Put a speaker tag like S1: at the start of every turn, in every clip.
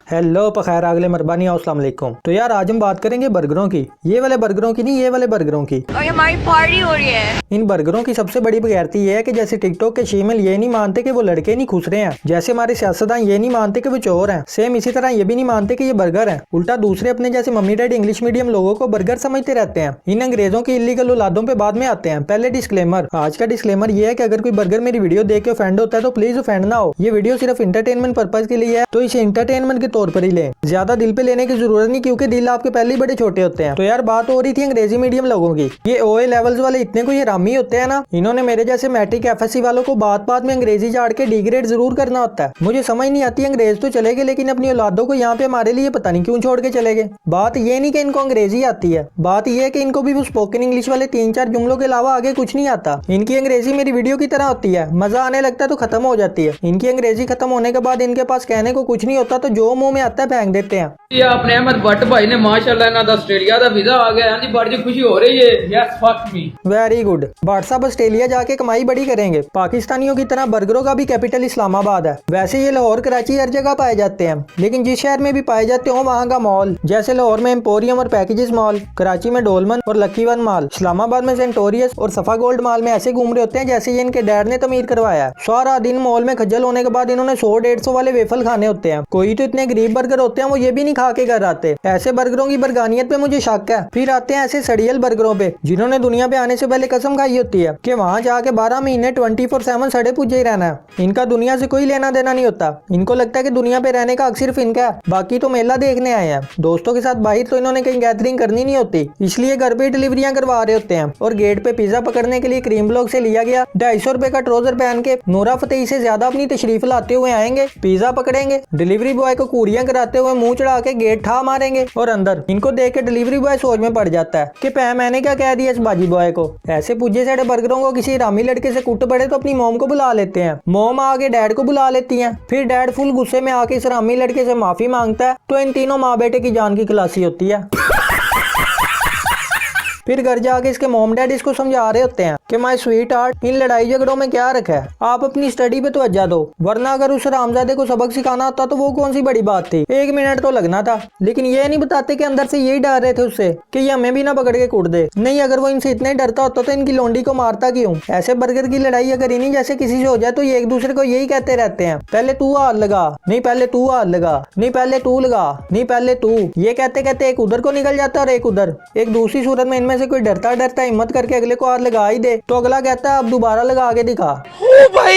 S1: Hello पखैर अगले मरबानी अस्सलाम वालेकुम। तो यार आज हम बात करेंगे बर्गरों की। ये वाले बर्गरों की नहीं, ये वाले बर्गरों की।
S2: और हमारी पार्टी हो रही है।
S1: इन बर्गरों की सबसे बड़ी बगैरती ये है कि जैसे टिकटॉक के शीमल ये नहीं मानते कि वो लड़के नहीं खुश रहे हैं, जैसे हमारे सियासतदान ये नहीं मानते कि वो चोर हैं, सेम इसी तरह ये भी नहीं मानते कि ये बर्गर हैं। उल्टा दूसरे अपने जैसे मम्मी डैडी इंग्लिश मीडियम लोगों को बर्गर समझते रहते हैं। इन अंग्रेजों की इलीगल औलादों पे बाद में आते हैं। पहले डिस्क्लेमर, आज का डिस्क्लेमर ये है कि अगर कोई बर्गर मेरी वीडियो देख के ऑफेंड होता है तो प्लीज ऑफेंड ना हो। ये वीडियो सिर्फ इंटरटेनमेंट पर्पज के लिए है, तो इसे इंटरटेनमेंट के तौर पर ही लें, ज्यादा दिल पे लेने की जरूरत नहीं, क्योंकि दिल आपके पहले ही बड़े छोटे होते हैं। तो यार बात हो रही थी अंग्रेजी मीडियम लोगों की। ये ओए लेवल्स वाले इतने कोई हरामी होते हैं ना, इन्होंने मेरे जैसे मैट्रिक एफएससी वालों को बात बात में अंग्रेजी झाड़ के डिग्रेड जरूर करना होता है। मुझे समझ नहीं आती, अंग्रेज तो चले गए लेकिन अपनी औलादों को यहाँ पे हमारे लिए पता नहीं क्यों छोड़ के चले गए। बात ये नहीं कि इनको अंग्रेजी आती है, बात ये है कि इनको भी वो स्पोकन इंग्लिश वाले 3-4 जुमलों के अलावा आगे कुछ नहीं आता। इनकी अंग्रेजी मेरी वीडियो की तरह होती है, मजा आने लगता है तो खत्म हो जाती है। इनकी अंग्रेजी खत्म होने के बाद इनके पास कहने को कुछ नहीं होता, तो जो मुंह में आता है फेंक देते हैं।
S3: ये अपने अहमद भट्ट भाई ने माशाल्लाह ना ऑस्ट्रेलिया का वीजा आ गया। हाँ जी, बड़ी खुशी हो रही है। Yes fuck me,
S1: very good. Bhatt साहब ऑस्ट्रेलिया जाके कमाई बड़ी करेंगे। पाकिस्तानियों की तरह बर्गरों का भी कैपिटल इस्लामाबाद है। वैसे ये लाहौर कराची हर जगह पाए जाते हैं, लेकिन जिस शहर में भी पाए जाते हो वहाँ का मॉल, जैसे लाहौर में एम्पोरियम और पैकेजेस मॉल, कराची में डोलमन और लकी वन मॉल, इस्लामाबाद में सेंटोरियस और सफा गोल्ड मॉल में ऐसे घूम रहे होते हैं जैसे ये इनके डैड ने तमीर करवाया है। सारा दिन मॉल में खज्जल होने के बाद इन्होंने 100-150 वाले वेफल खाने होते हैं। कोई तो इतने गरीब बर्गर होते हैं वो ये भी नहीं खा के घर आते। ऐसे बर्गरों की बरगानियत पे मुझे शक है। फिर आते हैं ऐसे सड़ियल बर्गरों पे, जिन्होंने दुनिया पे आने से पहले कसम खाई होती है कि वहाँ जाके 12 महीने 24/7 सड़े पूजे ही रहना है। इनका दुनिया से कोई लेना देना नहीं होता। इनको लगता है कि दुनिया पे रहने का हक सिर्फ इनका है, बाकी तो मेला देखने आए हैं। दोस्तों के साथ बाहर तो इन्होंने कहीं गैदरिंग करनी नहीं होती, इसलिए घर पे डिलीवरियां करवा रहे होते हैं। और गेट पे पिज्जा पकड़ने के लिए क्रीम ब्लॉक से लिया गया 250 रुपए का ट्राउजर पहन के नूरा फतेही से ज्यादा अपनी तशरीफ लाते हुए आएंगे, पिज्जा पकड़ेंगे, डिलीवरी बॉय को कुरियां कराते हुए मुंह चढ़ा के गेट ठा मारेंगे और अंदर। इनको देख के डिलीवरी बॉय सोच में पड़ जाता है कि मैंने क्या कह दिया इस बाजी बॉय को। ऐसे पुज्जे साढ़े बर्गरों को किसी रामी लड़के से कुट पड़े तो अपनी मोम को बुला लेते हैं, मोम आगे डैड को बुला लेती हैं, फिर डैड फुल गुस्से में आके इस रामी लड़के से माफी मांगता है। तो इन तीनों माँ बेटे की जान की खलासी होती है। फिर घर जाके इसके मोम डैड इसको समझा रहे होते हैं कि माय स्वीट हार्ट, इन लड़ाई झगड़ों में क्या रखा है, आप अपनी स्टडी पे तवज्जो दो, वरना अगर उस रामजादे को सबक सिखाना होता तो वो कौन सी बड़ी बात थी, 1 मिनट तो लगना था। लेकिन ये नहीं बताते कि अंदर से यही डर रहे थे उससे कि ये हमें भी ना पकड़ के कूट दे। नहीं, अगर वो इनसे इतना ही डरता होता तो इनकी लोंडी को मारता क्यों। ऐसे बर्गर की लड़ाई अगर इन्हीं जैसे किसी से हो जाए तो ये एक दूसरे को यही कहते रहते हैं, पहले तू हाथ लगा, नहीं पहले तू हाथ लगा, नहीं पहले तू लगा, नहीं पहले तू। ये कहते कहते एक उधर को निकल जाता और एक उधर। एक दूसरी सूरत में इनमें से कोई डरता डरता हिम्मत करके अगले को हाथ लगा ही दे तो अगला कहता है अब दोबारा लगा के दिखा। ओ भाई,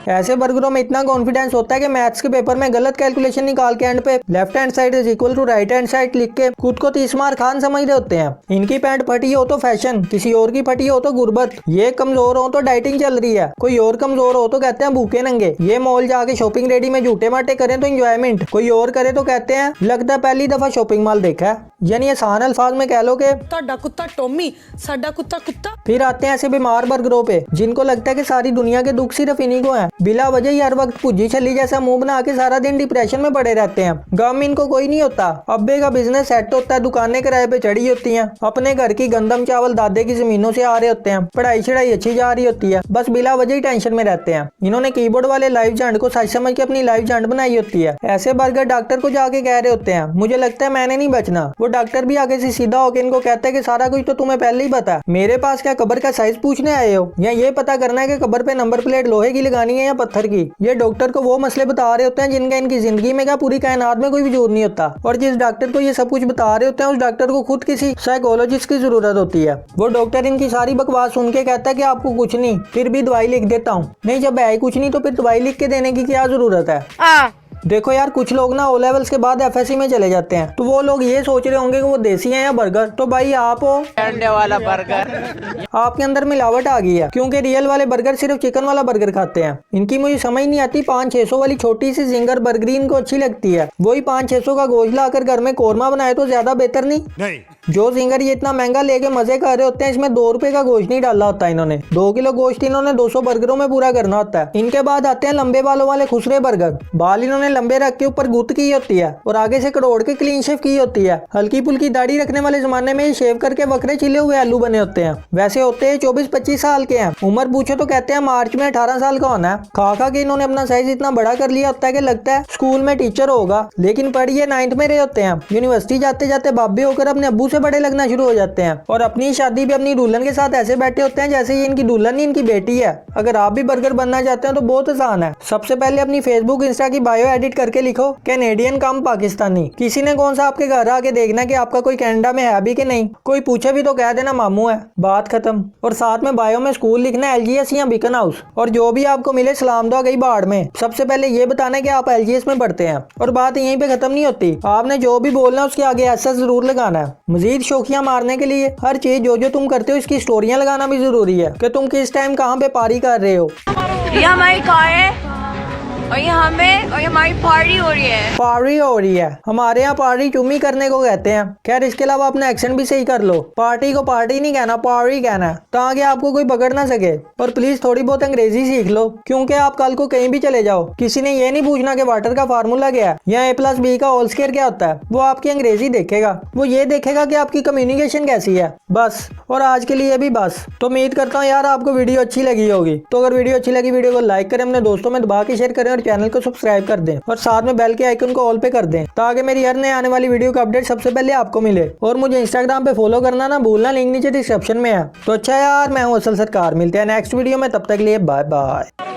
S1: ऐसे बर्गरों में इतना कॉन्फिडेंस होता है कि मैथ्स के पेपर में गलत कैलकुलेशन निकाल के एंड पे left hand side is equal to right hand side लिख के खुद को 30 मार खान समझ रहे होते हैं। इनकी पैंट फटी हो तो फैशन, किसी और की फटी हो तो गुर्बत, ये कमजोर हो तो डाइटिंग चल रही है, कोई और कमजोर हो तो कहते हैं भूखे नंगे। ये मॉल जाके शॉपिंग रेडी में झूठे माटे करें तो एंजॉयमेंट, कोई और करे तो कहते हैं लगता है पहली दफा शॉपिंग मॉल देखा है। यानी आसान अल्फाज में कह लो कि
S4: ਤੁਹਾਡਾ कुत्ता टॉमी, साडा कुत्ता कुत्ता।
S1: फिर आते हैं ऐसे बीमार बर्गरों पे जिनको लगता है कि सारी दुनिया के दुख सिर्फ इन्हीं को हैं। बिला वजह ही हर वक्त भुज्जी छली जैसा मुंह बना के सारा दिन डिप्रेशन में पड़े रहते हैं। गम इनको कोई नहीं होता, अब्बे का बिजनेस सेट होता है, दुकानें किराए पे चढ़ी होती हैं, अपने घर की गंदम चावल दादे की जमीनों से आ रहे होते हैं, पढ़ाई छड़ाई अच्छी जा रही होती है, बस बिला वजह ही टेंशन में रहते हैं। इन्होंने कीबोर्ड वाले लाइव झंड को सच समझ के अपनी लाइव झंड बनाई होती है। ऐसे बर्गर डॉक्टर को जाके कह रहे होते हैं मुझे लगता है मैंने नहीं बचना। वो डॉक्टर भी आगे से सीधा होकर इनको कहता है कि सारा कुछ तो तुम्हें पहले ही पता है, मेरे पास क्या कब्र का साइज पूछने आए हो या ये पता करना है कि कब्र पे नंबर प्लेट लोहे की लगानी है या पत्थर की। ये डॉक्टर को वो मसले बता रहे होते हैं जिनका इनकी जिंदगी में क्या पूरी कायनात में कोई वजूद नहीं होता। और जिस डॉक्टर को ये सब कुछ बता रहे होते हैं उस डॉक्टर को खुद किसी साइकोलॉजिस्ट की जरूरत होती है। वो डॉक्टर इनकी सारी बकवास सुन के कहता है कि आपको कुछ नहीं, फिर भी दवाई लिख देता हूँ। नहीं, जब है कुछ नहीं तो फिर दवाई लिख के देने की क्या जरूरत है। देखो यार, कुछ लोग ना ओ लेवल्स के बाद एफएससी में चले जाते हैं तो वो लोग ये सोच रहे होंगे कि वो देसी हैं या बर्गर। तो भाई आप हो
S2: अंडे वाला बर्गर,
S1: आपके अंदर मिलावट आ गई है, क्योंकि रियल वाले बर्गर सिर्फ चिकन वाला बर्गर खाते हैं। इनकी मुझे समझ नहीं आती, 500-600 वाली छोटी सी जिंगर बर्गरीन को अच्छी लगती है, वही 500-600 का गोश्त लाकर घर में कोरमा बनाए तो ज्यादा बेहतर नहीं। जो जिंगर ये इतना महंगा लेके मजे कर रहे होते हैं, इसमें 2 रुपए का गोश्त नहीं डाला होता इन्होंने। 2 किलो गोश्त इन्होंने 200 बर्गरों में पूरा करना होता है। इनके बाद आते हैं लंबे बालों वाले खुसरे बर्गर। बाल इन्होंने लंबे रख के ऊपर गुत की होती है और आगे से करोड़ के क्लीन शेव की होती है। हल्की पुल्की दाढ़ी रखने वाले जमाने में ये शेव करके बकरे छिले हुए आलू बने होते हैं। वैसे होते हैं 24-25 साल के हैं। उम्र पूछो तो कहते हैं मार्च में 18 साल का होना है। खा खा के इन्होंने अपना साइज इतना बड़ा कर लिया होता है कि लगता है स्कूल में टीचर होगा, लेकिन पढ़िए 9th में रहे होते हैं। यूनिवर्सिटी जाते जाते बाबे होकर अपने अब्बू से बड़े लगना शुरू हो जाते हैं और अपनी शादी भी अपनी दुल्हन के साथ ऐसे बैठे होते हैं जैसे ये इनकी दुल्हन ही इनकी बेटी है। अगर आप भी बर्गर बनना चाहते हैं तो बहुत आसान है। सबसे पहले अपनी फेसबुक इंस्टा की बायो एडिट करके लिखो कैनेडियन कम पाकिस्तानी। किसी ने कौन सा आपके घर आके देखना कि आपका कोई कनाडा में है भी कि नहीं। कोई पूछे भी तो कह देना मामू है, बात खत्म। और साथ में बायो में स्कूल लिखना है LGS या बीकन हाउस। और जो भी आपको मिले सलाम दुआ गई बाढ़ में, सबसे पहले ये बताना है कि आप LGS में पढ़ते हैं। और बात यहीं पे खत्म नहीं होती, आपने जो भी बोलना है उसके आगे ऐसा जरूर लगाना है। मजीद शौकियां मारने के लिए हर चीज जो तुम करते हो इसकी स्टोरियां लगाना भी जरूरी है कि तुम किस टाइम कहाँ पे पारी कर रहे हो।
S2: ये हमारी कार है और ये हमारी पार्टी हो रही है।
S1: पार्टी हो रही है, हमारे यहाँ पार्टी चुम्मी करने को कहते हैं। खैर इसके अलावा अपना एक्सेंट भी सही कर लो। पार्टी को पार्टी नहीं कहना, पार्टी कहना है, ताकि आपको कोई पकड़ ना सके। और प्लीज थोड़ी बहुत अंग्रेजी सीख लो, क्योंकि आप कल को कहीं भी चले जाओ, किसी ने ये नहीं पूछना कि वाटर का फार्मूला क्या है या A+B का होल स्क्वायर क्या होता है। वो आपकी अंग्रेजी देखेगा, वो ये देखेगा कि आपकी कम्युनिकेशन कैसी है। बस, और आज के लिए भी बस। तो उम्मीद करता हूँ यार आपको वीडियो अच्छी लगी होगी। तो अगर वीडियो अच्छी लगी, वीडियो को लाइक करें, अपने दोस्तों में दबा के शेयर करें और चैनल को सब्सक्राइब कर दें और साथ में बेल के आइकन को ऑल पे कर दें, ताकि मेरी हर नए आने वाली वीडियो का अपडेट सबसे पहले आपको मिले। और मुझे इंस्टाग्राम पे फॉलो करना ना भूलना, लिंक नीचे डिस्क्रिप्शन में है। तो अच्छा यार, मैं हूँ असल सरकार। मिलते हैं नेक्स्ट वीडियो में, तब तक के लिए बाय बाय।